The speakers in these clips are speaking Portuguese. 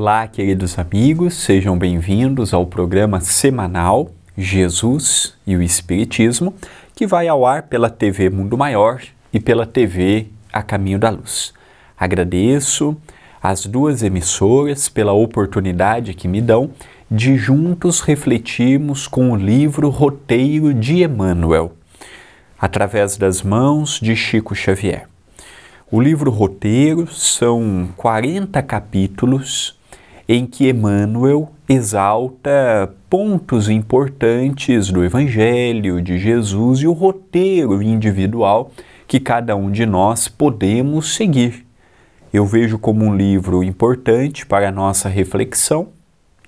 Olá, queridos amigos, sejam bem-vindos ao programa semanal Jesus e o Espiritismo, que vai ao ar pela TV Mundo Maior e pela TV A Caminho da Luz. Agradeço às duas emissoras pela oportunidade que me dão de juntos refletirmos com o livro Roteiro de Emmanuel, através das mãos de Chico Xavier. O livro Roteiro são 40 capítulos em que Emmanuel exalta pontos importantes do Evangelho, de Jesus e o roteiro individual que cada um de nós podemos seguir. Eu vejo como um livro importante para a nossa reflexão,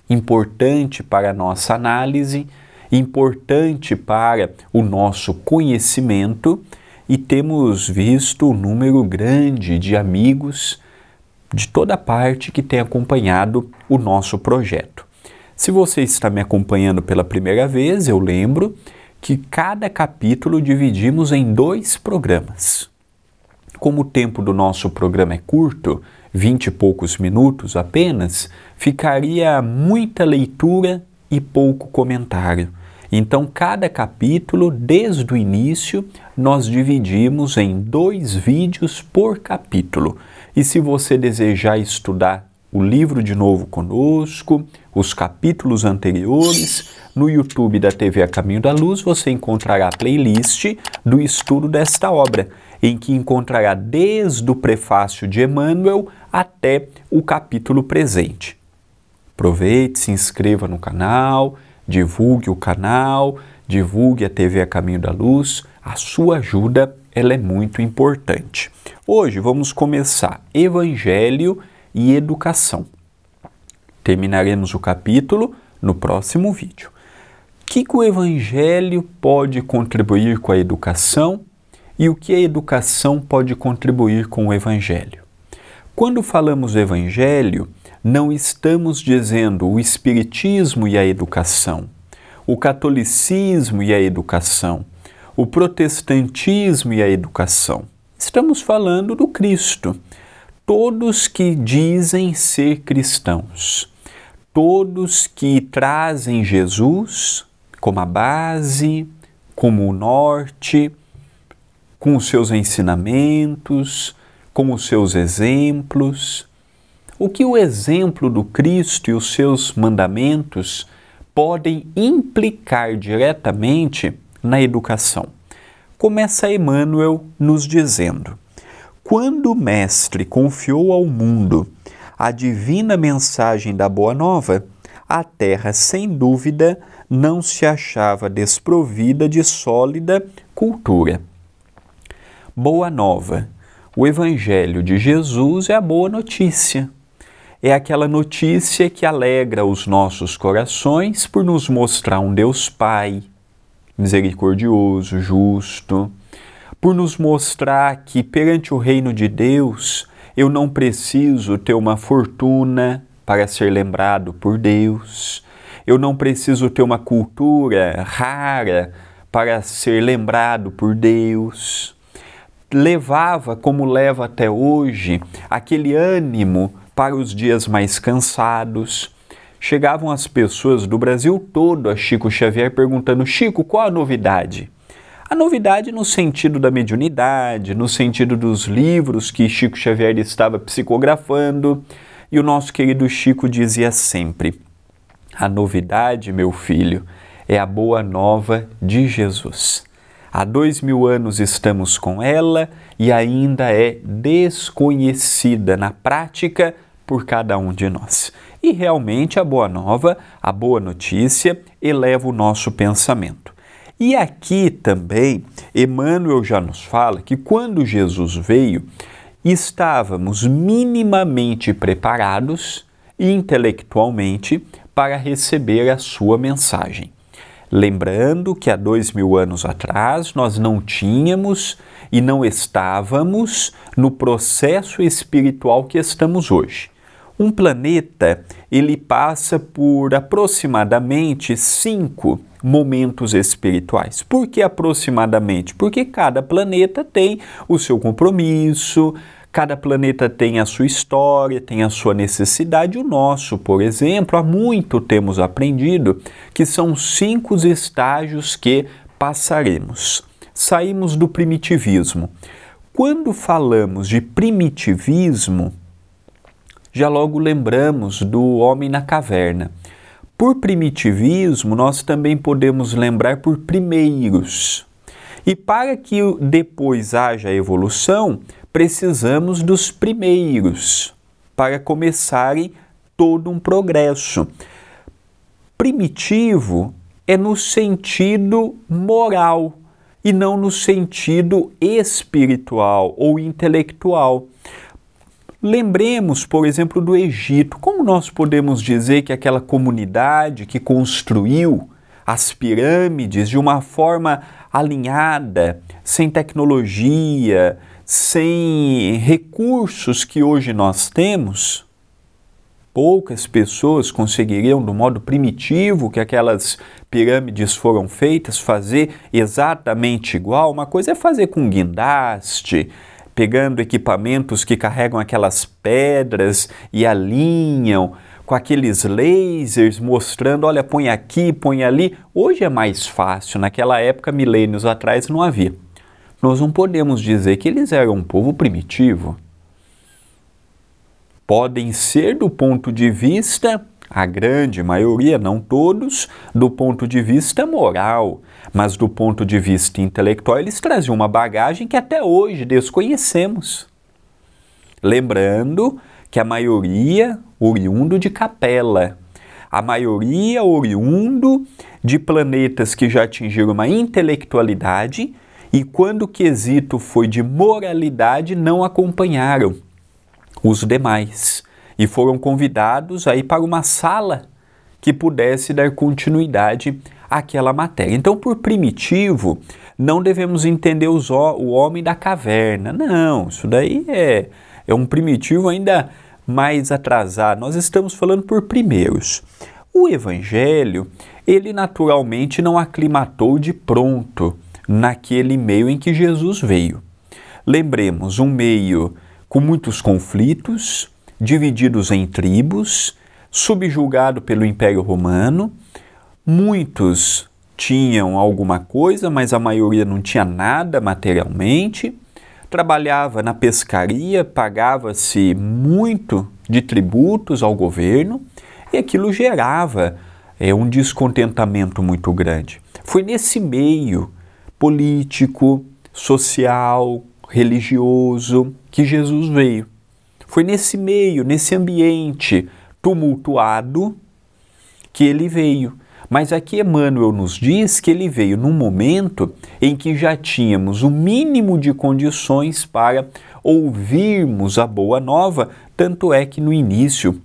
importante para a nossa análise, importante para o nosso conhecimento, e temos visto um número grande de amigos de toda parte que tem acompanhado o nosso projeto. Se você está me acompanhando pela primeira vez, eu lembro que cada capítulo dividimos em 2 programas. Como o tempo do nosso programa é curto, 20 e poucos minutos apenas, ficaria muita leitura e pouco comentário. Então, cada capítulo, desde o início, nós dividimos em 2 vídeos por capítulo. E se você desejar estudar o livro de novo conosco, os capítulos anteriores, no YouTube da TV A Caminho da Luz, você encontrará a playlist do estudo desta obra, em que encontrará desde o prefácio de Emmanuel até o capítulo presente. Aproveite, se inscreva no canal, divulgue o canal, divulgue a TV A Caminho da Luz. A sua ajuda, ela é muito importante. Hoje vamos começar Evangelho e Educação. Terminaremos o capítulo no próximo vídeo. O que o Evangelho pode contribuir com a educação e o que a educação pode contribuir com o Evangelho? Quando falamos do Evangelho, não estamos dizendo o Espiritismo e a educação, o catolicismo e a educação, o protestantismo e a educação. Estamos falando do Cristo. Todos que dizem ser cristãos, todos que trazem Jesus como a base, como o norte, com os seus ensinamentos, com os seus exemplos. O que o exemplo do Cristo e os seus mandamentos podem implicar diretamente na educação? Começa Emmanuel nos dizendo: quando o Mestre confiou ao mundo a divina mensagem da Boa Nova, a terra, sem dúvida, não se achava desprovida de sólida cultura. Boa Nova. O Evangelho de Jesus é a boa notícia. É aquela notícia que alegra os nossos corações por nos mostrar um Deus Pai, misericordioso, justo, por nos mostrar que perante o reino de Deus eu não preciso ter uma fortuna para ser lembrado por Deus, eu não preciso ter uma cultura rara para ser lembrado por Deus. Levava, como leva até hoje, aquele ânimo para os dias mais cansados. Chegavam as pessoas do Brasil todo a Chico Xavier perguntando: Chico, qual a novidade? A novidade no sentido da mediunidade, no sentido dos livros que Chico Xavier estava psicografando. E o nosso querido Chico dizia sempre: a novidade, meu filho, é a boa nova de Jesus. Há 2000 anos estamos com ela e ainda é desconhecida na prática por cada um de nós. E realmente a boa nova, a boa notícia, eleva o nosso pensamento. E aqui também, Emmanuel já nos fala que quando Jesus veio, estávamos minimamente preparados intelectualmente para receber a sua mensagem. Lembrando que há 2000 anos atrás nós não tínhamos e não estávamos no processo espiritual que estamos hoje. Um planeta, ele passa por aproximadamente 5 momentos espirituais. Por que aproximadamente? Porque cada planeta tem o seu compromisso, Cada planeta tem a sua história, tem a sua necessidade. O nosso, por exemplo, há muito temos aprendido que são 5 estágios que passaremos. Saímos do primitivismo. Quando falamos de primitivismo, já logo lembramos do homem na caverna. Por primitivismo, nós também podemos lembrar por primeiros. E para que depois haja evolução, precisamos dos primeiros para começarem todo um progresso. Primitivo é no sentido moral e não no sentido espiritual ou intelectual. Lembremos, por exemplo, do Egito. Como nós podemos dizer que aquela comunidade que construiu as pirâmides de uma forma alinhada, sem tecnologia, sem recursos que hoje nós temos, poucas pessoas conseguiriam, do modo primitivo que aquelas pirâmides foram feitas, fazer exatamente igual. Uma coisa é fazer com guindaste, pegando equipamentos que carregam aquelas pedras e alinham, com aqueles lasers mostrando, olha, põe aqui, põe ali. Hoje é mais fácil, naquela época, milênios atrás, não havia. Nós não podemos dizer que eles eram um povo primitivo. Podem ser do ponto de vista, a grande maioria, não todos, do ponto de vista moral, mas do ponto de vista intelectual eles traziam uma bagagem que até hoje desconhecemos. Lembrando que a maioria oriundo de Capela, a maioria oriundo de planetas que já atingiram uma intelectualidade e quando o quesito foi de moralidade não acompanharam os demais e foram convidados a ir para uma sala que pudesse dar continuidade àquela matéria. Então, por primitivo, não devemos entender o homem da caverna. Não, isso daí é um primitivo ainda mais atrasado. Nós estamos falando por primeiros. O Evangelho, ele naturalmente não aclimatou de pronto naquele meio em que Jesus veio. Lembremos, um meio com muitos conflitos, divididos em tribos, subjugado pelo Império Romano. Muitos tinham alguma coisa, mas a maioria não tinha nada materialmente. Trabalhava na pescaria, pagava-se muito de tributos ao governo e aquilo gerava um descontentamento muito grande. Foi nesse meio político, social, religioso que Jesus veio. Foi nesse meio, nesse ambiente tumultuado que ele veio. Mas aqui Emmanuel nos diz que ele veio num momento em que já tínhamos o mínimo de condições para ouvirmos a boa nova, tanto é que no início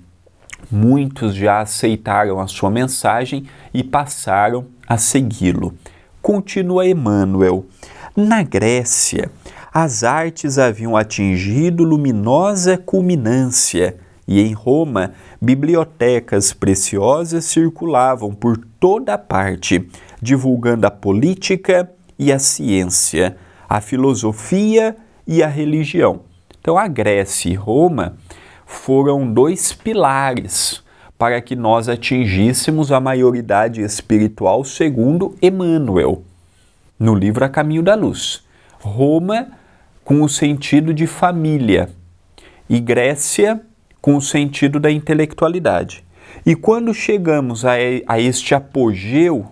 muitos já aceitaram a sua mensagem e passaram a segui-lo. Continua Emmanuel. Na Grécia, as artes haviam atingido luminosa culminância e em Roma, bibliotecas preciosas circulavam por toda parte, divulgando a política e a ciência, a filosofia e a religião. Então, a Grécia e Roma foram 2 pilares para que nós atingíssemos a maioridade espiritual segundo Emmanuel, no livro A Caminho da Luz. Roma com o sentido de família e Grécia com o sentido da intelectualidade. E quando chegamos a este apogeu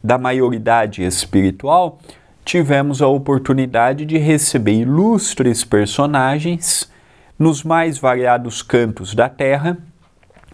da maioridade espiritual, tivemos a oportunidade de receber ilustres personagens nos mais variados cantos da terra,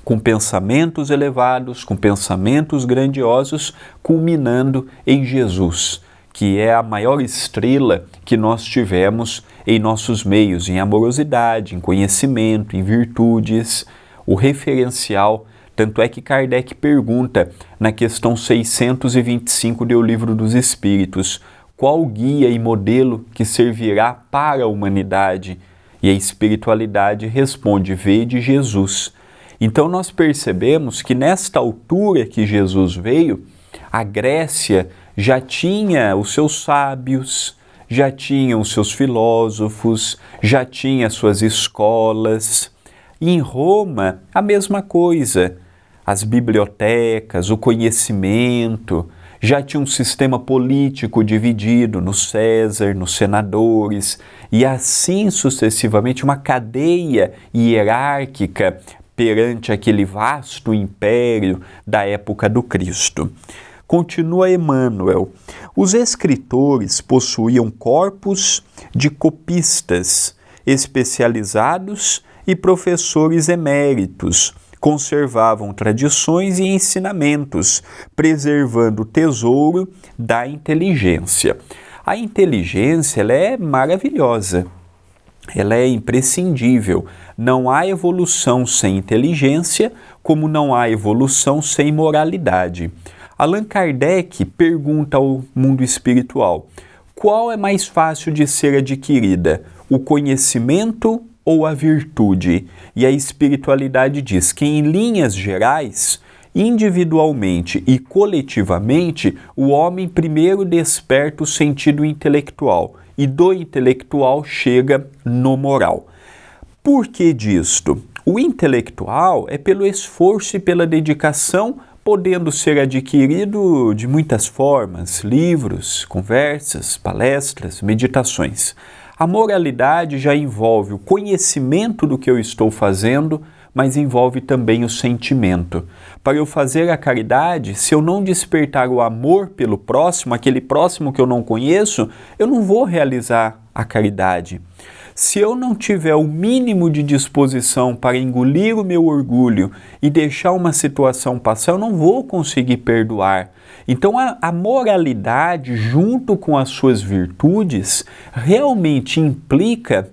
com pensamentos elevados, com pensamentos grandiosos, culminando em Jesus, que é a maior estrela que nós tivemos em nossos meios, em amorosidade, em conhecimento, em virtudes, o referencial. Tanto é que Kardec pergunta na questão 625 do Livro dos Espíritos, qual guia e modelo que servirá para a humanidade? E a espiritualidade responde, vede Jesus. Então nós percebemos que nesta altura que Jesus veio, a Grécia já tinha os seus sábios, já tinham seus filósofos, já tinha suas escolas. E em Roma, a mesma coisa. As bibliotecas, o conhecimento, já tinha um sistema político dividido no César, nos senadores, e assim sucessivamente, uma cadeia hierárquica perante aquele vasto império da época do Cristo. Continua Emmanuel. Os escritores possuíam corpos de copistas especializados e professores eméritos, conservavam tradições e ensinamentos, preservando o tesouro da inteligência. A inteligência, ela é maravilhosa, ela é imprescindível. Não há evolução sem inteligência, como não há evolução sem moralidade. Allan Kardec pergunta ao mundo espiritual: qual é mais fácil de ser adquirida, o conhecimento ou a virtude? E a espiritualidade diz que, em linhas gerais, individualmente e coletivamente, o homem primeiro desperta o sentido intelectual e do intelectual chega no moral. Por que disto? O intelectual é pelo esforço e pela dedicação, podendo ser adquirido de muitas formas: livros, conversas, palestras, meditações. A moralidade já envolve o conhecimento do que eu estou fazendo, mas envolve também o sentimento. Para eu fazer a caridade, se eu não despertar o amor pelo próximo, aquele próximo que eu não conheço, eu não vou realizar a caridade. Se eu não tiver o mínimo de disposição para engolir o meu orgulho e deixar uma situação passar, eu não vou conseguir perdoar. Então a moralidade, junto com as suas virtudes, realmente implica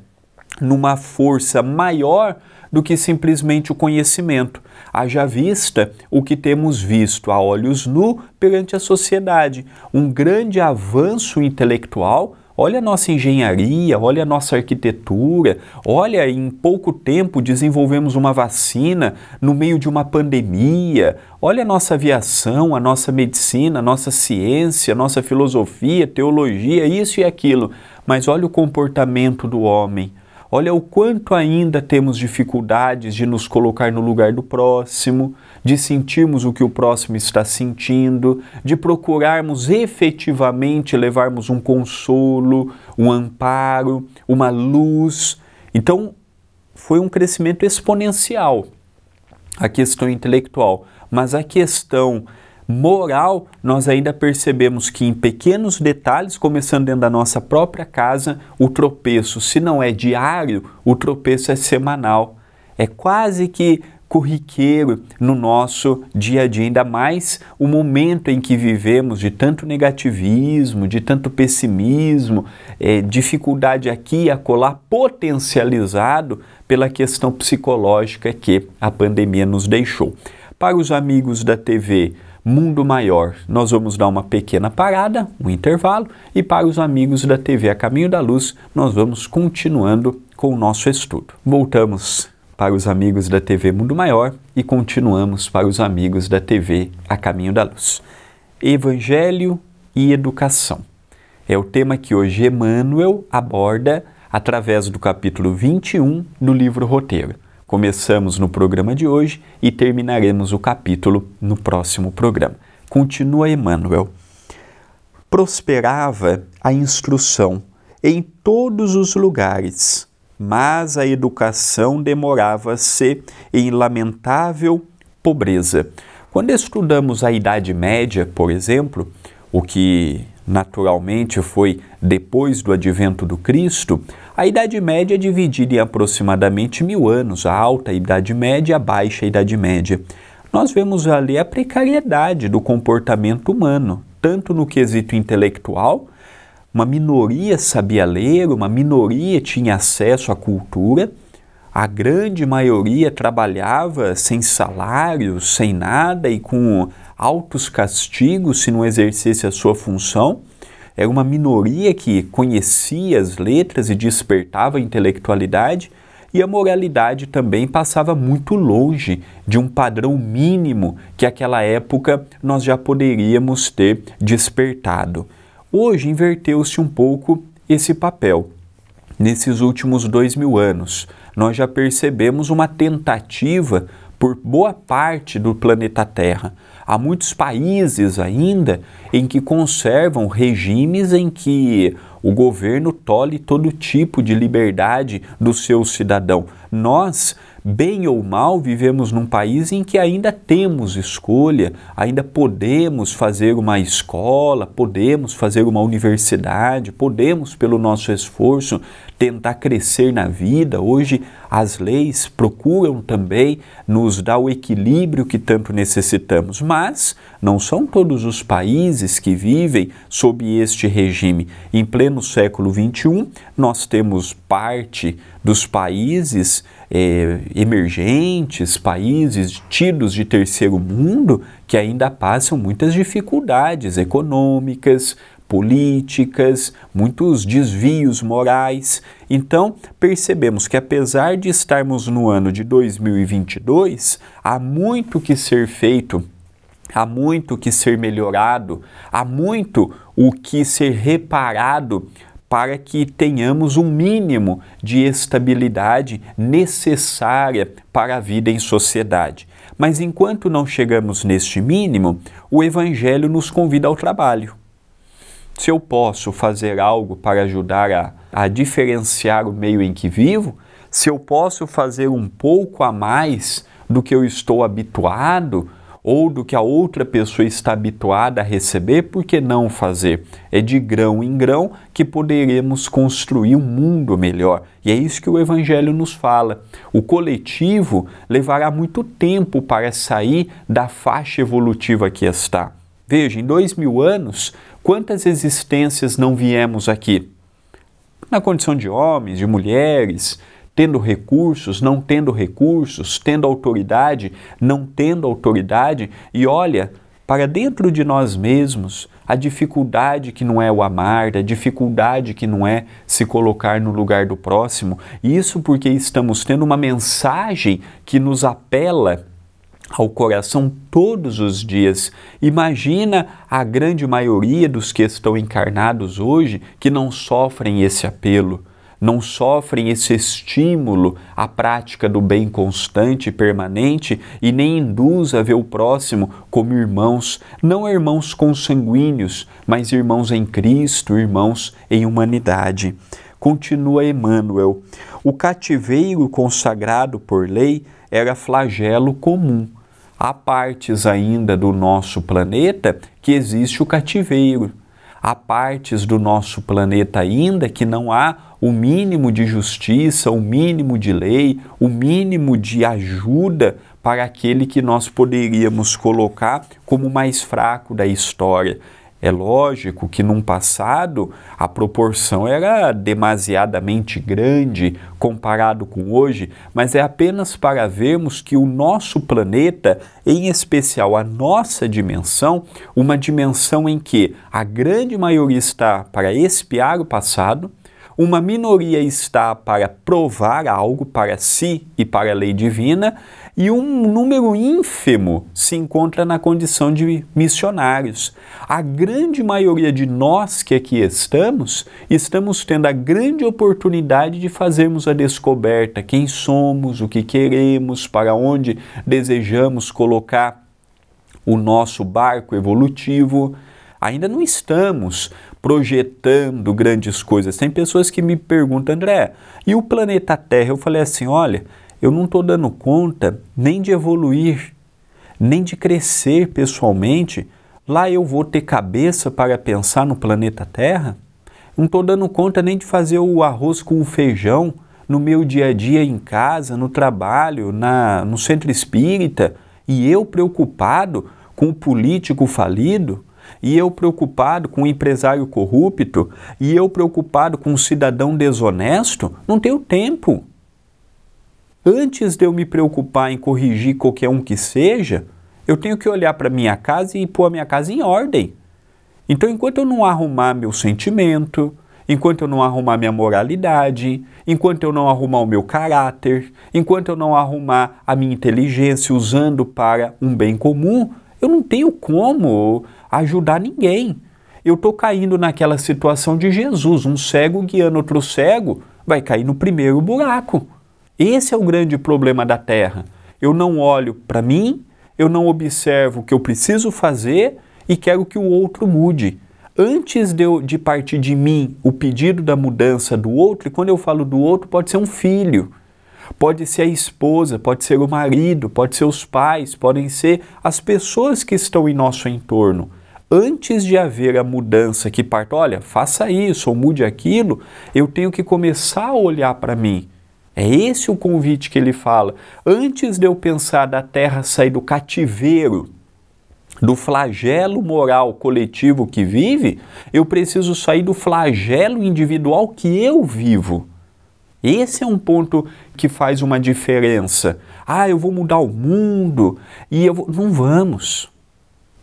numa força maior do que simplesmente o conhecimento. Haja vista o que temos visto a olhos nus perante a sociedade, um grande avanço intelectual. Olha a nossa engenharia, olha a nossa arquitetura, olha, em pouco tempo desenvolvemos uma vacina no meio de uma pandemia, olha a nossa aviação, a nossa medicina, a nossa ciência, a nossa filosofia, teologia, isso e aquilo. Mas olha o comportamento do homem. Olha o quanto ainda temos dificuldades de nos colocar no lugar do próximo, de sentirmos o que o próximo está sentindo, de procurarmos efetivamente levarmos um consolo, um amparo, uma luz. Então, foi um crescimento exponencial a questão intelectual, mas a questão moral, nós ainda percebemos que em pequenos detalhes, começando dentro da nossa própria casa, o tropeço, se não é diário, o tropeço é semanal. É quase que corriqueiro no nosso dia a dia, ainda mais o momento em que vivemos de tanto negativismo, de tanto pessimismo, dificuldade aqui e acolá, potencializado pela questão psicológica que a pandemia nos deixou. Para os amigos da TV Mundo Maior, nós vamos dar uma pequena parada, um intervalo, e para os amigos da TV A Caminho da Luz, nós vamos continuando com o nosso estudo. Voltamos para os amigos da TV Mundo Maior e continuamos para os amigos da TV A Caminho da Luz. Evangelho e educação é o tema que hoje Emmanuel aborda através do capítulo 21 do livro Roteiro. Começamos no programa de hoje e terminaremos o capítulo no próximo programa. Continua Emmanuel. Prosperava a instrução em todos os lugares, mas a educação demorava-se em lamentável pobreza. Quando estudamos a Idade Média, por exemplo, o que naturalmente foi depois do advento do Cristo, a Idade Média é dividida em aproximadamente 1000 anos, a alta Idade Média e a baixa Idade Média. Nós vemos ali a precariedade do comportamento humano, tanto no quesito intelectual, uma minoria sabia ler, uma minoria tinha acesso à cultura, a grande maioria trabalhava sem salário, sem nada e com altos castigos se não exercesse a sua função. Era uma minoria que conhecia as letras e despertava a intelectualidade, e a moralidade também passava muito longe de um padrão mínimo que naquela época nós já poderíamos ter despertado. Hoje inverteu-se um pouco esse papel. Nesses últimos 2000 anos, nós já percebemos uma tentativa por boa parte do planeta Terra. Há muitos países ainda em que conservam regimes em que o governo tolhe todo tipo de liberdade do seu cidadão. Nós, bem ou mal, vivemos num país em que ainda temos escolha, ainda podemos fazer uma escola, podemos fazer uma universidade, podemos, pelo nosso esforço, tentar crescer na vida. Hoje, as leis procuram também nos dar o equilíbrio que tanto necessitamos, mas não são todos os países que vivem sob este regime. Em pleno século XXI, nós temos parte dos países emergentes, países tidos de terceiro mundo, que ainda passam muitas dificuldades econômicas, políticas, muitos desvios morais. Então, percebemos que apesar de estarmos no ano de 2022, há muito que ser feito, há muito que ser melhorado, há muito o que ser reparado para que tenhamos um mínimo de estabilidade necessária para a vida em sociedade. Mas enquanto não chegamos neste mínimo, o Evangelho nos convida ao trabalho. Se eu posso fazer algo para ajudar a diferenciar o meio em que vivo, se eu posso fazer um pouco a mais do que eu estou habituado, ou do que a outra pessoa está habituada a receber, por que não fazer? É de grão em grão que poderemos construir um mundo melhor. E é isso que o Evangelho nos fala. O coletivo levará muito tempo para sair da faixa evolutiva que está. Veja, em 2000 anos, quantas existências não viemos aqui? Na condição de homens, de mulheres, tendo recursos, não tendo recursos, tendo autoridade, não tendo autoridade, e olha para dentro de nós mesmos a dificuldade que não é o amar, a dificuldade que não é se colocar no lugar do próximo. Isso porque estamos tendo uma mensagem que nos apela ao coração todos os dias. Imagina a grande maioria dos que estão encarnados hoje que não sofrem esse apelo, não sofrem esse estímulo à prática do bem constante e permanente e nem induz a ver o próximo como irmãos, não irmãos consanguíneos, mas irmãos em Cristo, irmãos em humanidade. Continua Emmanuel: o cativeiro consagrado por lei era flagelo comum. Há partes ainda do nosso planeta que existe o cativeiro. Há partes do nosso planeta ainda que não há o mínimo de justiça, o mínimo de lei, o mínimo de ajuda para aquele que nós poderíamos colocar como o mais fraco da história. É lógico que num passado a proporção era demasiadamente grande comparado com hoje, mas é apenas para vermos que o nosso planeta, em especial a nossa dimensão, uma dimensão em que a grande maioria está para expiar o passado, uma minoria está para provar algo para si e para a lei divina, e um número ínfimo se encontra na condição de missionários. A grande maioria de nós que aqui estamos tendo a grande oportunidade de fazermos a descoberta quem somos, o que queremos, para onde desejamos colocar o nosso barco evolutivo. Ainda não estamos projetando grandes coisas. Tem pessoas que me perguntam: André, e o planeta Terra? Eu falei assim, olha, eu não estou dando conta nem de evoluir, nem de crescer pessoalmente. Lá eu vou ter cabeça para pensar no planeta Terra? Não estou dando conta nem de fazer o arroz com o feijão no meu dia a dia em casa, no trabalho, no centro espírita, e eu preocupado com o político falido, e eu preocupado com o empresário corrupto, e eu preocupado com o cidadão desonesto. Não tenho tempo. Antes de eu me preocupar em corrigir qualquer um que seja, eu tenho que olhar para a minha casa e pôr a minha casa em ordem. Então, enquanto eu não arrumar meu sentimento, enquanto eu não arrumar minha moralidade, enquanto eu não arrumar o meu caráter, enquanto eu não arrumar a minha inteligência usando para um bem comum, eu não tenho como ajudar ninguém. eu estou caindo naquela situação de Jesus, um cego guiando outro cego, vai cair no primeiro buraco. Esse é o grande problema da Terra. Eu não olho para mim, eu não observo o que eu preciso fazer e quero que o outro mude. Antes de partir de mim o pedido da mudança do outro, e quando eu falo do outro, pode ser um filho, pode ser a esposa, pode ser o marido, pode ser os pais, podem ser as pessoas que estão em nosso entorno. Antes de haver a mudança que parte, olha, faça isso ou mude aquilo, eu tenho que começar a olhar para mim. É esse o convite que ele fala. Antes de eu pensar da Terra sair do cativeiro, do flagelo moral coletivo que vive, eu preciso sair do flagelo individual que eu vivo. Esse é um ponto que faz uma diferença. Ah, eu vou mudar o mundo e Não vamos.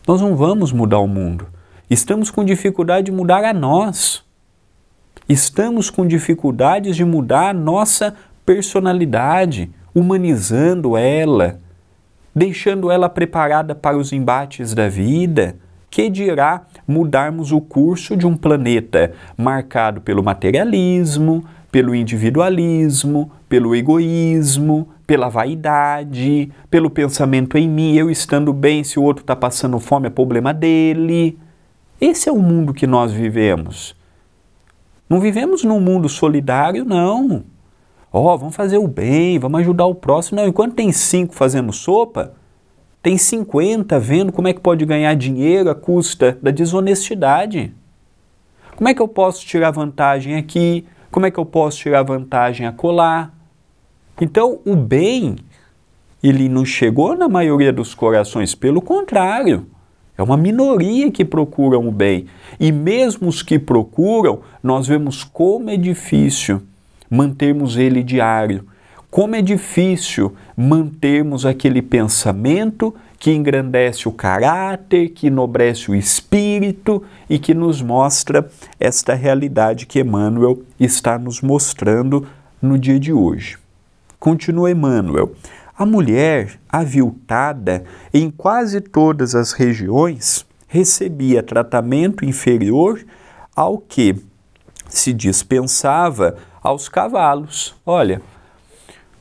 Nós não vamos mudar o mundo. Estamos com dificuldade de mudar a nós. Estamos com dificuldades de mudar a nossa personalidade, humanizando ela, deixando ela preparada para os embates da vida. Que dirá mudarmos o curso de um planeta marcado pelo materialismo, pelo individualismo, pelo egoísmo, pela vaidade, pelo pensamento em mim, eu estando bem, se o outro está passando fome é problema dele. Esse é o mundo que nós vivemos. Não vivemos num mundo solidário, não. Vamos fazer o bem, vamos ajudar o próximo. Não, enquanto tem 5 fazendo sopa, tem 50 vendo como é que pode ganhar dinheiro à custa da desonestidade. Como é que eu posso tirar vantagem aqui? Como é que eu posso tirar vantagem acolá? Então, o bem, ele não chegou na maioria dos corações, pelo contrário. É uma minoria que procuram o bem. E mesmo os que procuram, nós vemos como é difícil mantermos ele diário. Como é difícil mantermos aquele pensamento que engrandece o caráter, que enobrece o espírito e que nos mostra esta realidade que Emmanuel está nos mostrando no dia de hoje. Continua Emmanuel. A mulher aviltada em quase todas as regiões recebia tratamento inferior ao que se dispensava aos cavalos. Olha,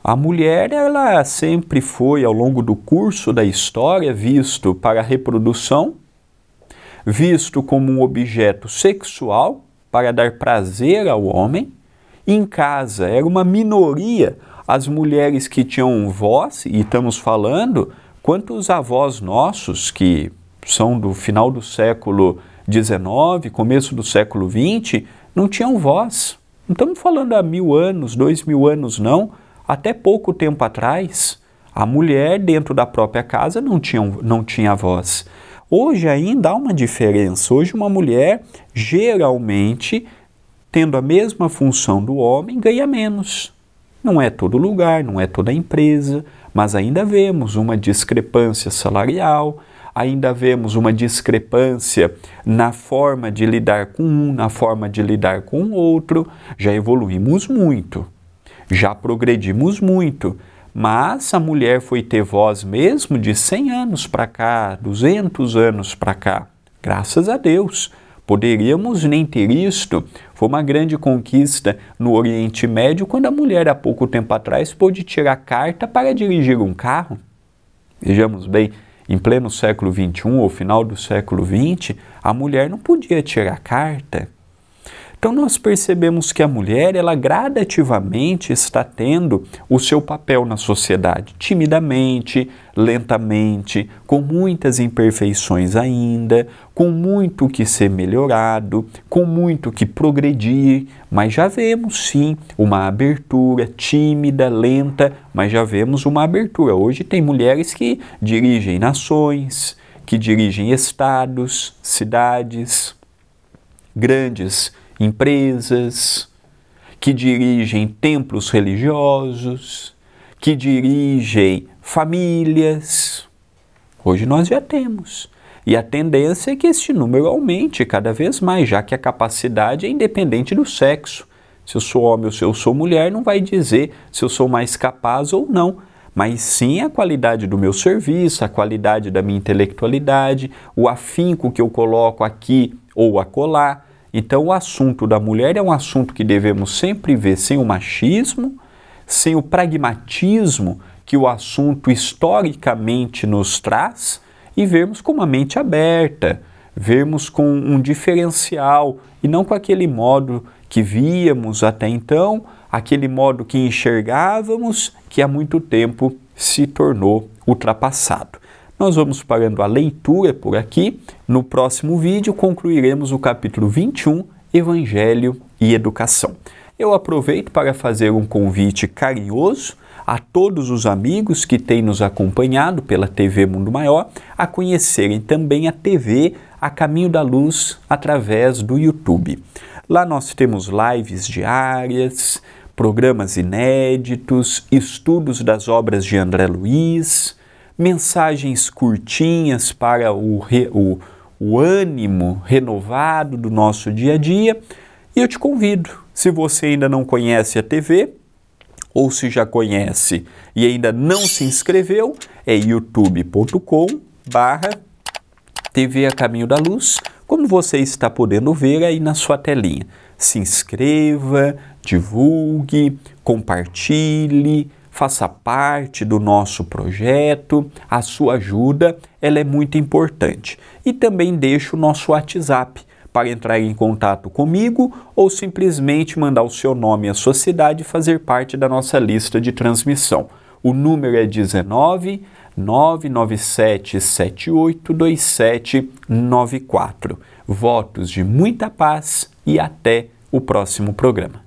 a mulher, ela sempre foi, ao longo do curso da história, visto para a reprodução, visto como um objeto sexual para dar prazer ao homem. Em casa, era uma minoria as mulheres que tinham voz, e estamos falando quantos avós nossos, que são do final do século XIX, começo do século XX, não tinham voz. Não estamos falando há 1000 anos, 2000 anos, não. Até pouco tempo atrás, a mulher dentro da própria casa não tinha voz. Hoje ainda há uma diferença. Hoje uma mulher, geralmente, tendo a mesma função do homem, ganha menos. Não é todo lugar, não é toda empresa, mas ainda vemos uma discrepância salarial, ainda vemos uma discrepância na forma de lidar com um, na forma de lidar com o outro. Já evoluímos muito. Já progredimos muito, mas a mulher foi ter voz mesmo de 100 anos para cá, 200 anos para cá. Graças a Deus, poderíamos nem ter isto. Foi uma grande conquista no Oriente Médio, quando a mulher, há pouco tempo atrás, pôde tirar carta para dirigir um carro. Vejamos bem, em pleno século XXI ou final do século XX, a mulher não podia tirar carta. Então nós percebemos que a mulher, ela gradativamente está tendo o seu papel na sociedade, timidamente, lentamente, com muitas imperfeições ainda, com muito que ser melhorado, com muito que progredir, mas já vemos sim uma abertura tímida, lenta, mas já vemos uma abertura. Hoje tem mulheres que dirigem nações, que dirigem estados, cidades, grandes empresas, que dirigem templos religiosos, que dirigem famílias. Hoje nós já temos. E a tendência é que este número aumente cada vez mais, já que a capacidade é independente do sexo. Se eu sou homem ou se eu sou mulher, não vai dizer se eu sou mais capaz ou não, mas sim a qualidade do meu serviço, a qualidade da minha intelectualidade, o afinco que eu coloco aqui ou acolá. Então, o assunto da mulher é um assunto que devemos sempre ver sem o machismo, sem o pragmatismo que o assunto historicamente nos traz, e vermos com uma mente aberta, vermos com um diferencial e não com aquele modo que víamos até então, aquele modo que enxergávamos, que há muito tempo se tornou ultrapassado. Nós vamos parando a leitura por aqui. No próximo vídeo concluiremos o capítulo 21, Evangelho e Educação. Eu aproveito para fazer um convite carinhoso a todos os amigos que têm nos acompanhado pela TV Mundo Maior a conhecerem também a TV A Caminho da Luz através do YouTube. Lá nós temos lives diárias, programas inéditos, estudos das obras de André Luiz, mensagens curtinhas para o ânimo renovado do nosso dia a dia. E eu te convido, se você ainda não conhece a TV, ou se já conhece e ainda não se inscreveu, é youtube.com/TV A Caminho da Luz, como você está podendo ver aí na sua telinha. Se inscreva, divulgue, compartilhe, faça parte do nosso projeto. A sua ajuda, ela é muito importante. E também deixe o nosso WhatsApp para entrar em contato comigo ou simplesmente mandar o seu nome e a sua cidade e fazer parte da nossa lista de transmissão. O número é 19 997 782794. Votos de muita paz e até o próximo programa.